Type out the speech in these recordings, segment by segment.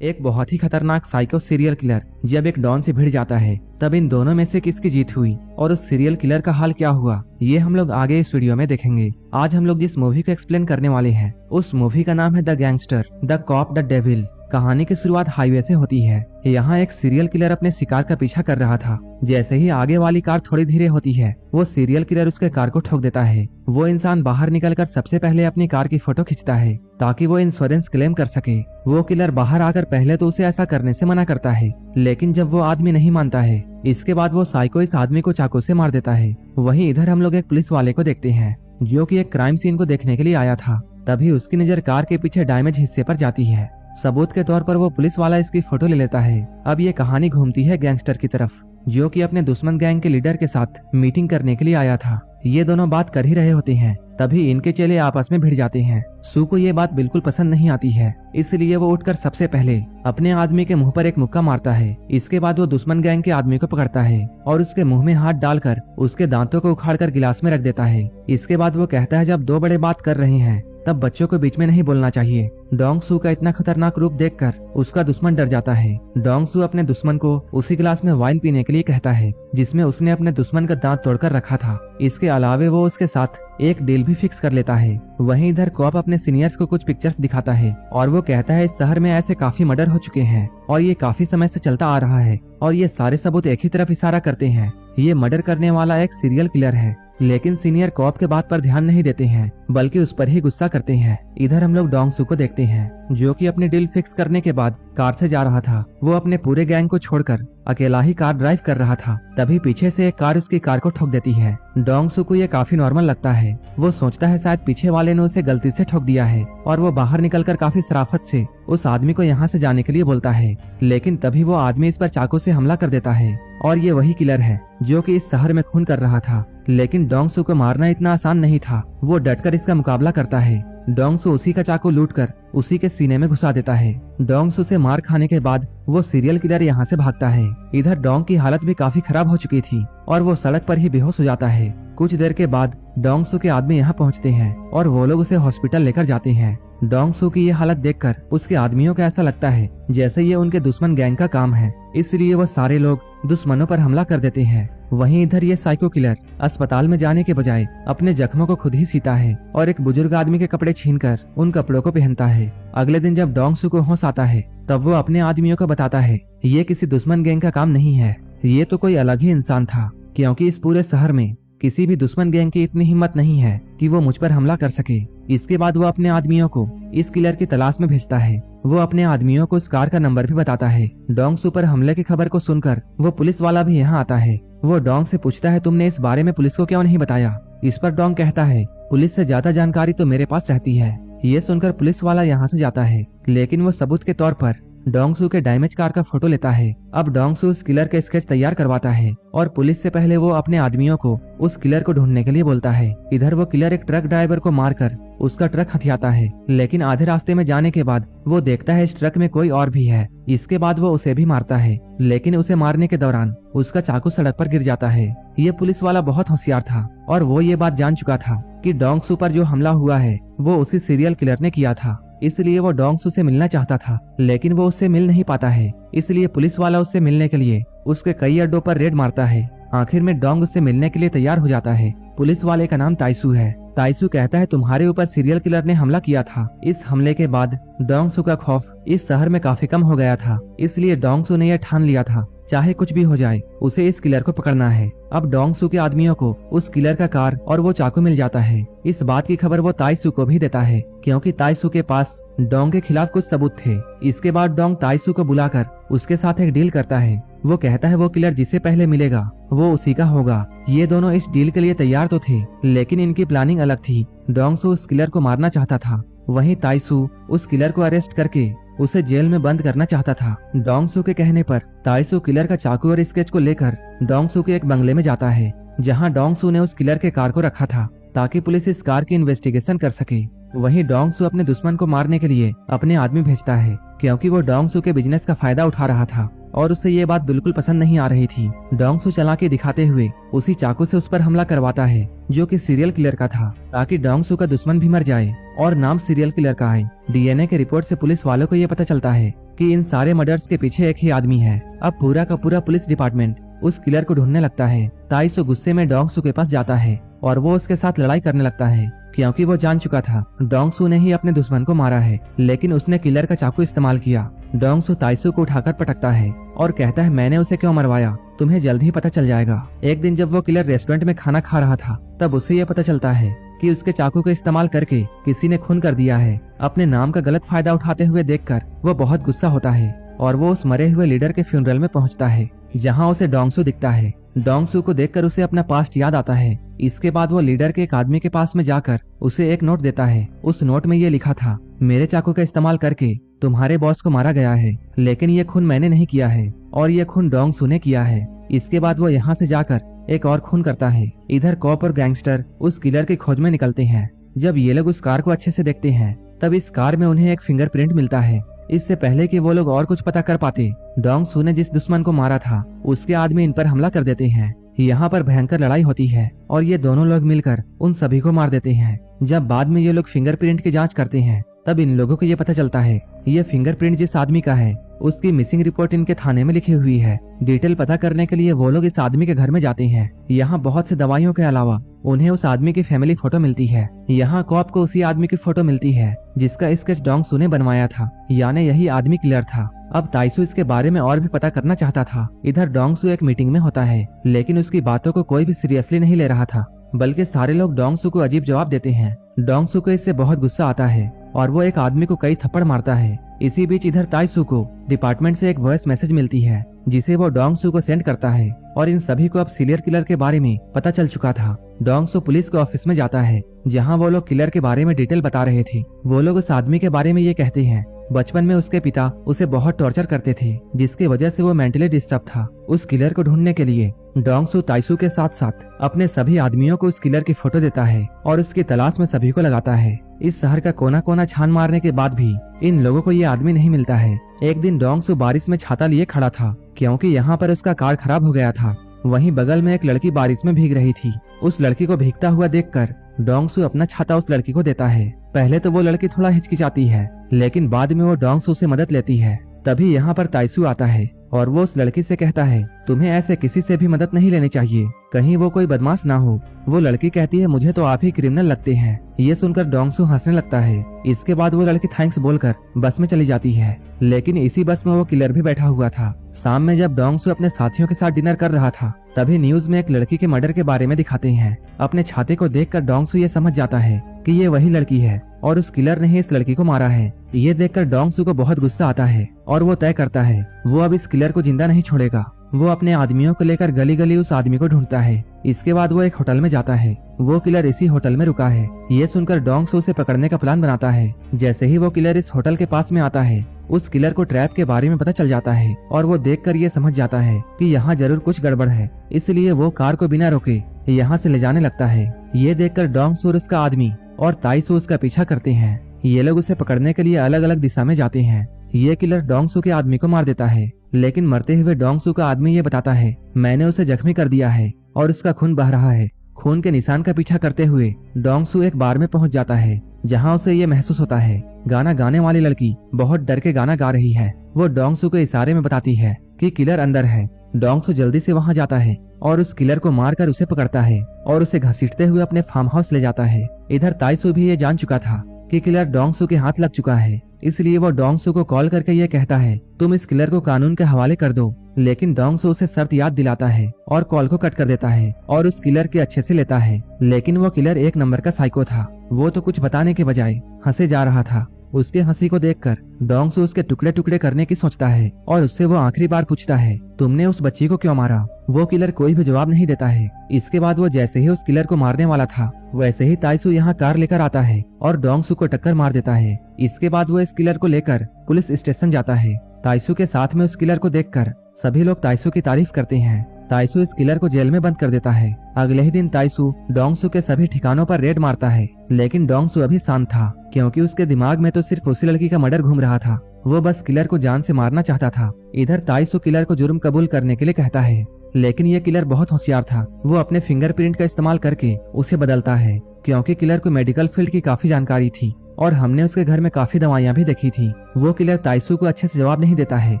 एक बहुत ही खतरनाक साइको सीरियल किलर जब एक डॉन से भिड़ जाता है, तब इन दोनों में से किसकी जीत हुई और उस सीरियल किलर का हाल क्या हुआ, ये हम लोग आगे इस वीडियो में देखेंगे। आज हम लोग जिस मूवी को एक्सप्लेन करने वाले हैं उस मूवी का नाम है the gangster the cop the devil. कहानी की शुरुआत हाईवे से होती है। यहाँ एक सीरियल किलर अपने शिकार का पीछा कर रहा था। जैसे ही आगे वाली कार थोड़ी धीरे होती है, वो सीरियल किलर उसके कार को ठोक देता है। वो इंसान बाहर निकलकर सबसे पहले अपनी कार की फोटो खींचता है ताकि वो इंश्योरेंस क्लेम कर सके। वो किलर बाहर आकर पहले तो उसे ऐसा करने से मना करता है, लेकिन जब वो आदमी नहीं मानता है, इसके बाद वो साइको इस आदमी को चाकू से मार देता है। वहीं इधर हम लोग एक पुलिस वाले को देखते हैं जो कि एक क्राइम सीन को देखने के लिए आया था। तभी उसकी नजर कार के पीछे डैमेज हिस्से पर जाती है। सबूत के तौर पर वो पुलिस वाला इसकी फोटो ले लेता है। अब ये कहानी घूमती है गैंगस्टर की तरफ, जो कि अपने दुश्मन गैंग के लीडर के साथ मीटिंग करने के लिए आया था। ये दोनों बात कर ही रहे होते हैं, तभी इनके चेले आपस में भिड़ जाते हैं। सू को ये बात बिल्कुल पसंद नहीं आती है, इसलिए वो उठकर सबसे पहले अपने आदमी के मुंह पर एक मुक्का मारता है। इसके बाद वो दुश्मन गैंग के आदमी को पकड़ता है और उसके मुंह में हाथ डालकर उसके दांतों को उखाड़कर गिलास में रख देता है। इसके बाद वो कहता है, जब दो बड़े बात कर रहे हैं तब बच्चों को बीच में नहीं बोलना चाहिए। डोंग सू का इतना खतरनाक रूप देखकर उसका दुश्मन डर जाता है। डोंग सू अपने दुश्मन को उसी गिलास में वाइन पीने के लिए कहता है जिसमें उसने अपने दुश्मन का दांत तोड़कर रखा था। इसके अलावे वो उसके साथ एक डील भी फिक्स कर लेता है। वहीं इधर कॉप अपने सीनियर्स को कुछ पिक्चर्स दिखाता है और वो कहता है, इस शहर में ऐसे काफी मर्डर हो चुके हैं और ये काफी समय से चलता आ रहा है और ये सारे सबूत एक ही तरफ इशारा करते हैं, ये मर्डर करने वाला एक सीरियल किलर है। लेकिन सीनियर कॉप के बात पर ध्यान नहीं देते हैं, बल्कि उस पर ही गुस्सा करते हैं। इधर हम लोग डोंग सू को देखते हैं जो कि अपनी डील फिक्स करने के बाद कार से जा रहा था। वो अपने पूरे गैंग को छोड़कर अकेला ही कार ड्राइव कर रहा था। तभी पीछे से एक कार उसकी कार को ठोक देती है। डोंग सू को ये काफी नॉर्मल लगता है। वो सोचता है शायद पीछे वाले ने उसे गलती से ठोक दिया है और वो बाहर निकलकर काफी शराफत से उस आदमी को यहाँ से जाने के लिए बोलता है। लेकिन तभी वो आदमी इस पर चाकू से हमला कर देता है और ये वही किलर है जो कि इस शहर में खून कर रहा था। लेकिन डोंग सू को मारना इतना आसान नहीं था। वो डटकर इसका मुकाबला करता है। डोंग सू उसी का चाकू लूटकर उसी के सीने में घुसा देता है। डोंग सू से मार खाने के बाद वो सीरियल किलर यहाँ से भागता है। इधर डोंग की हालत भी काफी खराब हो चुकी थी और वो सड़क पर ही बेहोश हो जाता है। कुछ देर के बाद डोंग सू के आदमी यहाँ पहुँचते हैं और वो लोग उसे हॉस्पिटल लेकर जाते हैं। डोंग सू की ये हालत देखकर उसके आदमियों को ऐसा लगता है जैसे ये उनके दुश्मन गैंग का काम है, इसलिए वो सारे लोग दुश्मनों पर हमला कर देते हैं। वहीं इधर ये साइको किलर अस्पताल में जाने के बजाय अपने जख्मों को खुद ही सीता है और एक बुजुर्ग आदमी के कपड़े छीनकर उन कपड़ों को पहनता है। अगले दिन जब डोंग सू को होश आता है, तब वो अपने आदमियों को बताता है, ये किसी दुश्मन गैंग का काम नहीं है, ये तो कोई अलग ही इंसान था, क्योंकि इस पूरे शहर में किसी भी दुश्मन गैंग की इतनी हिम्मत नहीं है कि वो मुझ पर हमला कर सके। इसके बाद वो अपने आदमियों को इस किलर की तलाश में भेजता है। वो अपने आदमियों को उस कार का नंबर भी बताता है। डोंग सू पर हमले की खबर को सुनकर वो पुलिस वाला भी यहाँ आता है। वो डोंग से पूछता है, तुमने इस बारे में पुलिस को क्यों नहीं बताया? इस पर डोंग कहता है, पुलिस से ज्यादा जानकारी तो मेरे पास रहती है। ये सुनकर पुलिस वाला यहाँ से जाता है, लेकिन वो सबूत के तौर पर डोंग सू के डैमेज कार का फोटो लेता है। अब डोंग सू उस किलर का स्केच तैयार करवाता है और पुलिस से पहले वो अपने आदमियों को उस किलर को ढूंढने के लिए बोलता है। इधर वो किलर एक ट्रक ड्राइवर को मारकर उसका ट्रक हथियाता है, लेकिन आधे रास्ते में जाने के बाद वो देखता है इस ट्रक में कोई और भी है। इसके बाद वो उसे भी मारता है, लेकिन उसे मारने के दौरान उसका चाकू सड़क पर गिर जाता है। ये पुलिस वाला बहुत होशियार था और वो ये बात जान चुका था कि डोंग सू पर जो हमला हुआ है वो उसी सीरियल किलर ने किया था, इसलिए वो डोंग सू से मिलना चाहता था, लेकिन वो उससे मिल नहीं पाता है। इसलिए पुलिस वाला उससे मिलने के लिए उसके कई अड्डों पर रेड मारता है। आखिर में डोंग उससे मिलने के लिए तैयार हो जाता है। पुलिस वाले का नाम ताइसू है। ताइसू कहता है, तुम्हारे ऊपर सीरियल किलर ने हमला किया था। इस हमले के बाद डोंग सू का खौफ इस शहर में काफी कम हो गया था, इसलिए डोंग सू ने यह ठान लिया था, चाहे कुछ भी हो जाए उसे इस किलर को पकड़ना है। अब डोंग सू के आदमियों को उस किलर का कार और वो चाकू मिल जाता है। इस बात की खबर वो ताइसू को भी देता है, क्योंकि ताइसू के पास डोंग के खिलाफ कुछ सबूत थे। इसके बाद डोंग ताइसू को बुलाकर उसके साथ एक डील करता है। वो कहता है वो किलर जिसे पहले मिलेगा वो उसी का होगा। ये दोनों इस डील के लिए तैयार तो थे, लेकिन इनकी प्लानिंग अलग थी। डोंग सू उस किलर को मारना चाहता था, वहीं ताइसू उस किलर को अरेस्ट करके उसे जेल में बंद करना चाहता था। डोंग सू के कहने पर ताइसू किलर का चाकू और स्केच को लेकर डोंग सू के एक बंगले में जाता है, जहां डोंग सू ने उस किलर के कार को रखा था ताकि पुलिस इस कार की इन्वेस्टिगेशन कर सके। वहीं डोंग सू अपने दुश्मन को मारने के लिए अपने आदमी भेजता है, क्योंकि वो डोंग सू के बिजनेस का फायदा उठा रहा था और उसे ये बात बिल्कुल पसंद नहीं आ रही थी। डोंग सू चालाकी दिखाते हुए उसी चाकू से उस पर हमला करवाता है जो कि सीरियल किलर का था, ताकि डोंग सू का दुश्मन भी मर जाए और नाम सीरियल किलर का है। डीएनए के रिपोर्ट से पुलिस वालों को ये पता चलता है कि इन सारे मर्डर्स के पीछे एक ही आदमी है। अब पूरा का पूरा पुलिस डिपार्टमेंट उस किलर को ढूंढने लगता है। ताइसो गुस्से में डोंगसू के पास जाता है और वो उसके साथ लड़ाई करने लगता है, क्योंकि वो जान चुका था डोंगसू ने ही अपने दुश्मन को मारा है, लेकिन उसने किलर का चाकू इस्तेमाल किया। डोंगसू ताइसो को उठाकर पटकता है और कहता है मैंने उसे क्यों मरवाया, तुम्हें जल्द ही पता चल जाएगा। एक दिन जब वो किलर रेस्टोरेंट में खाना खा रहा था, तब उसे ये पता चलता है कि उसके चाकू का इस्तेमाल करके किसी ने खून कर दिया है। अपने नाम का गलत फायदा उठाते हुए देखकर वो बहुत गुस्सा होता है और वो उस मरे हुए लीडर के फ्यूनरल में पहुंचता है, जहां उसे डोंगसू दिखता है। डोंगसू को देखकर उसे अपना पास्ट याद आता है। इसके बाद वो लीडर के एक आदमी के पास में जाकर उसे एक नोट देता है। उस नोट में ये लिखा था, मेरे चाकू का इस्तेमाल करके तुम्हारे बॉस को मारा गया है, लेकिन ये खून मैंने नहीं किया है और ये खून डोंगसू ने किया है। इसके बाद वो यहाँ से जाकर एक और खून करता है। इधर कॉप और गैंगस्टर उस किलर की खोज में निकलते हैं। जब ये लोग उस कार को अच्छे से देखते हैं, तब इस कार में उन्हें एक फिंगरप्रिंट मिलता है। इससे पहले कि वो लोग और कुछ पता कर पाते, डोंगसू ने जिस दुश्मन को मारा था उसके आदमी इन पर हमला कर देते हैं। यहाँ पर भयंकर लड़ाई होती है और ये दोनों लोग मिलकर उन सभी को मार देते हैं। जब बाद में ये लोग फिंगरप्रिंट की जांच करते हैं, तब इन लोगों को ये पता चलता है ये फिंगरप्रिंट जिस आदमी का है उसकी मिसिंग रिपोर्ट इनके थाने में लिखी हुई है। डिटेल पता करने के लिए वो लोग इस आदमी के घर में जाते हैं। यहाँ बहुत से दवाइयों के अलावा उन्हें उस आदमी की फैमिली फोटो मिलती है। यहाँ कॉप को उसी आदमी की फोटो मिलती है जिसका स्केच डोंगसू ने बनवाया था, यानी यही आदमी किलर था। अब ताइसू इसके बारे में और भी पता करना चाहता था। इधर डोंगसू एक मीटिंग में होता है, लेकिन उसकी बातों को कोई भी सीरियसली नहीं ले रहा था, बल्कि सारे लोग डोंगसू को अजीब जवाब देते हैं। डोंगसू को इससे बहुत गुस्सा आता है और वो एक आदमी को कई थप्पड़ मारता है। इसी बीच इधर ताइसू को डिपार्टमेंट से एक वॉइस मैसेज मिलती है, जिसे वो डोंगसू को सेंड करता है और इन सभी को अब सीरियल किलर के बारे में पता चल चुका था। डोंगसू पुलिस के ऑफिस में जाता है, जहां वो लोग किलर के बारे में डिटेल बता रहे थे। वो लोग उस आदमी के बारे में ये कहते हैं, बचपन में उसके पिता उसे बहुत टॉर्चर करते थे, जिसकी वजह से वो मेंटली डिस्टर्ब था। उस किलर को ढूंढने के लिए डोंगसू ताइसू के साथ साथ अपने सभी आदमियों को उस किलर की फोटो देता है और उसकी तलाश में सभी को लगाता है। इस शहर का कोना कोना छान मारने के बाद भी इन लोगों को ये आदमी नहीं मिलता है। एक दिन डोंगसू बारिश में छाता लिए खड़ा था, क्योंकि यहाँ पर उसका कार खराब हो गया था। वहीं बगल में एक लड़की बारिश में भीग रही थी। उस लड़की को भीगता हुआ देखकर डोंगसू अपना छाता उस लड़की को देता है। पहले तो वो लड़की थोड़ा हिचकिचाती है, लेकिन बाद में वो डोंगसू से मदद लेती है। तभी यहाँ पर ताइसू आता है और वो उस लड़की से कहता है, तुम्हें ऐसे किसी से भी मदद नहीं लेनी चाहिए, कहीं वो कोई बदमाश ना हो। वो लड़की कहती है, मुझे तो आप ही क्रिमिनल लगते हैं। ये सुनकर डोंगसू हंसने लगता है। इसके बाद वो लड़की थैंक्स बोलकर बस में चली जाती है, लेकिन इसी बस में वो किलर भी बैठा हुआ था। शाम में जब डोंगसू अपने साथियों के साथ डिनर कर रहा था, तभी न्यूज में एक लड़की के मर्डर के बारे में दिखाते हैं। अपने छाते को देखकर डोंगसू ये समझ जाता है कि ये वही लड़की है और उस किलर ने ही इस लड़की को मारा है। ये देखकर डोंगसू को बहुत गुस्सा आता है और वो तय करता है वो अब इस किलर को जिंदा नहीं छोड़ेगा। वो अपने आदमियों को लेकर गली गली उस आदमी को ढूंढता है। इसके बाद वो एक होटल में जाता है। वो किलर इसी होटल में रुका है। ये सुनकर डोंगसू उसे पकड़ने का प्लान बनाता है। जैसे ही वो किलर इस होटल के पास में आता है, उस किलर को ट्रैप के बारे में पता चल जाता है और वो देखकर ये समझ जाता है कि यहाँ जरूर कुछ गड़बड़ है। इसलिए वो कार को बिना रोके यहाँ से ले जाने लगता है। ये देखकर डोंगसू और उसका आदमी और ताइसू उसका पीछा करते हैं। ये लोग उसे पकड़ने के लिए अलग अलग दिशा में जाते हैं। ये किलर डोंगसू के आदमी को मार देता है, लेकिन मरते हुए डोंगसू का आदमी ये बताता है, मैंने उसे जख्मी कर दिया है और उसका खून बह रहा है। खून के निशान का पीछा करते हुए डोंगसू एक बार में पहुंच जाता है, जहां उसे ये महसूस होता है गाना गाने वाली लड़की बहुत डर के गाना गा रही है। वो डोंगसू को इशारे में बताती है कि किलर अंदर है। डोंगसू जल्दी से वहां जाता है और उस किलर को मारकर उसे पकड़ता है और उसे घसीटते हुए अपने फार्म हाउस ले जाता है। इधर ताइसू भी ये जान चुका था कि किलर डोंगसू के हाथ लग चुका है, इसलिए वो डोंगसू को कॉल करके ये कहता है, तुम इस किलर को कानून के हवाले कर दो। लेकिन डोंगसू उसे शर्त याद दिलाता है और कॉल को कट कर देता है और उस किलर के अच्छे से लेता है। लेकिन वो किलर एक नंबर का साइको था। वो तो कुछ बताने के बजाय हंसे जा रहा था। उसके हंसी को देखकर डोंगसू उसके टुकड़े टुकड़े करने की सोचता है और उससे वो आखिरी बार पूछता है, तुमने उस बच्ची को क्यों मारा? वो किलर कोई भी जवाब नहीं देता है। इसके बाद वो जैसे ही उस किलर को मारने वाला था, वैसे ही ताइसू यहाँ कार लेकर आता है और डोंगसू को टक्कर मार देता है। इसके बाद वो इस किलर को लेकर पुलिस स्टेशन जाता है। ताइसू के साथ में उस किलर को देखकर सभी लोग ताइसू की तारीफ करते हैं। ताइसू इस किलर को जेल में बंद कर देता है। अगले ही दिन ताइसू डोंगसू के सभी ठिकानों पर रेड मारता है, लेकिन डोंगसू अभी शांत था, क्योंकि उसके दिमाग में तो सिर्फ उसी लड़की का मर्डर घूम रहा था। वो बस किलर को जान से मारना चाहता था। इधर ताइसू किलर को जुर्म कबूल करने के लिए कहता है, लेकिन ये किलर बहुत होशियार था। वो अपने फिंगरप्रिंट का इस्तेमाल करके उसे बदलता है, क्योंकि किलर को मेडिकल फील्ड की काफी जानकारी थी और हमने उसके घर में काफी दवाइयाँ भी देखी थी। वो किलर ताइसू को अच्छे से जवाब नहीं देता है,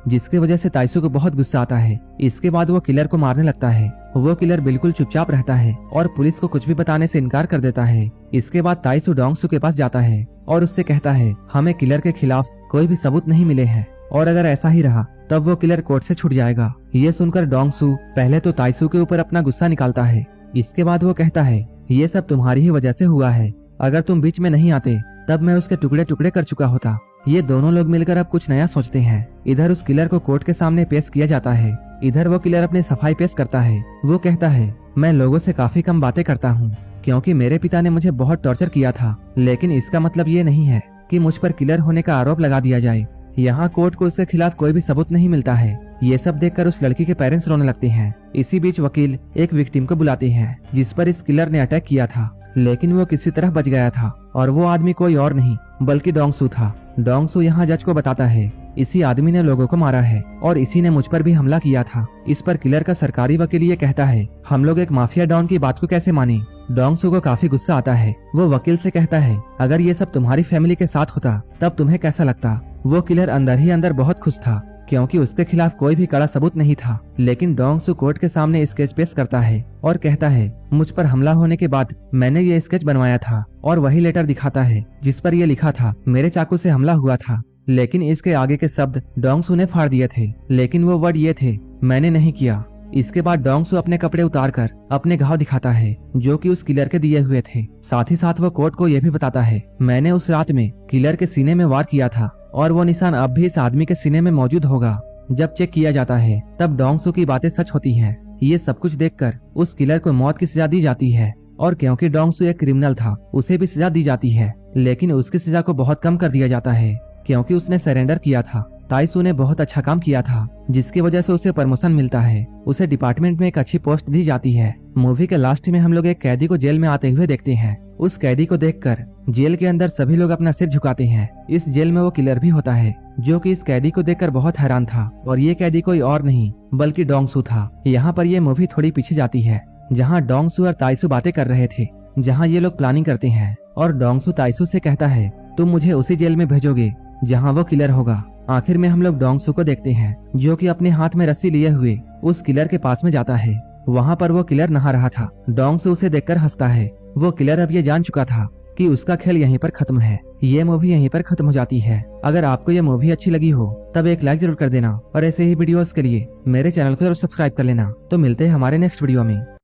जिसकी वजह से ताइसू को बहुत गुस्सा आता है। इसके बाद वो किलर को मारने लगता है। वो किलर बिल्कुल चुपचाप रहता है और पुलिस को कुछ भी बताने से इनकार कर देता है। इसके बाद ताइसू डोंगसू के पास जाता है और उससे कहता है हमें किलर के खिलाफ कोई भी सबूत नहीं मिले हैं और अगर ऐसा ही रहा तब वो किलर कोर्ट से छूट जाएगा। ये सुनकर डोंगसू पहले तो ताइसू के ऊपर अपना गुस्सा निकालता है। इसके बाद वो कहता है ये सब तुम्हारी ही वजह से हुआ है, अगर तुम बीच में नहीं आते तब मैं उसके टुकड़े टुकड़े कर चुका होता। ये दोनों लोग मिलकर अब कुछ नया सोचते हैं। इधर उस किलर को कोर्ट के सामने पेश किया जाता है। इधर वो किलर अपनी सफाई पेश करता है। वो कहता है मैं लोगों से काफी कम बातें करता हूँ क्योंकि मेरे पिता ने मुझे बहुत टॉर्चर किया था, लेकिन इसका मतलब ये नहीं है कि मुझ पर किलर होने का आरोप लगा दिया जाए। यहाँ कोर्ट को उसके खिलाफ कोई भी सबूत नहीं मिलता है। ये सब देखकर उस लड़की के पेरेंट्स रोने लगते हैं। इसी बीच वकील एक विक्टिम को बुलाते हैं जिस पर इस किलर ने अटैक किया था, लेकिन वो किसी तरह बच गया था और वो आदमी कोई और नहीं बल्कि डोंगसू था। डोंगसू यहाँ जज को बताता है इसी आदमी ने लोगों को मारा है और इसी ने मुझ पर भी हमला किया था। इस पर किलर का सरकारी वकील ये कहता है हम लोग एक माफिया डॉन की बात को कैसे माने। डोंगसू को काफी गुस्सा आता है। वो वकील से कहता है अगर ये सब तुम्हारी फैमिली के साथ होता तब तुम्हें कैसा लगता। वो किलर अंदर ही अंदर बहुत खुश था क्योंकि उसके खिलाफ कोई भी कड़ा सबूत नहीं था। लेकिन डोंगसू कोर्ट के सामने स्केच पेश करता है और कहता है मुझ पर हमला होने के बाद मैंने ये स्केच बनवाया था और वही लेटर दिखाता है जिस पर ये लिखा था मेरे चाकू से हमला हुआ था। लेकिन इसके आगे के शब्द डोंगसू ने फाड़ दिए थे, लेकिन वो वर्ड ये थे मैंने नहीं किया। इसके बाद डोंगसू अपने कपड़े उतारकर अपने घाव दिखाता है जो कि उस किलर के दिए हुए थे। साथ ही साथ वो कोर्ट को ये भी बताता है मैंने उस रात में किलर के सीने में वार किया था और वो निशान अब भी इस आदमी के सीने में मौजूद होगा। जब चेक किया जाता है तब डोंगसू की बातें सच होती हैं। ये सब कुछ देखकर उस किलर को मौत की सजा दी जाती है और क्योंकि डोंगसू एक क्रिमिनल था उसे भी सजा दी जाती है, लेकिन उसकी सजा को बहुत कम कर दिया जाता है क्योंकि उसने सरेंडर किया था। ताइसू ने बहुत अच्छा काम किया था जिसकी वजह से उसे प्रमोशन मिलता है। उसे डिपार्टमेंट में एक अच्छी पोस्ट दी जाती है। मूवी के लास्ट में हम लोग एक कैदी को जेल में आते हुए देखते हैं। उस कैदी को देखकर जेल के अंदर सभी लोग अपना सिर झुकाते हैं। इस जेल में वो किलर भी होता है जो कि इस कैदी को देखकर बहुत हैरान था और ये कैदी कोई और नहीं बल्कि डोंगसू था। यहाँ पर ये मूवी थोड़ी पीछे जाती है जहाँ डोंगसू और ताइसू बातें कर रहे थे, जहाँ ये लोग प्लानिंग करते हैं और डोंगसू ताइसू से कहता है तुम मुझे उसी जेल में भेजोगे जहाँ वो किलर होगा। आखिर में हम लोग डोंगसू को देखते हैं जो कि अपने हाथ में रस्सी लिए हुए उस किलर के पास में जाता है। वहाँ पर वो किलर नहा रहा था। डोंगसू उसे देखकर हंसता है। वो किलर अब ये जान चुका था कि उसका खेल यहीं पर खत्म है। ये मूवी यहीं पर खत्म हो जाती है। अगर आपको ये मूवी अच्छी लगी हो तब एक लाइक जरूर कर देना और ऐसे ही वीडियोस के लिए मेरे चैनल को जरूर सब्सक्राइब कर लेना। तो मिलते हैं हमारे नेक्स्ट वीडियो में।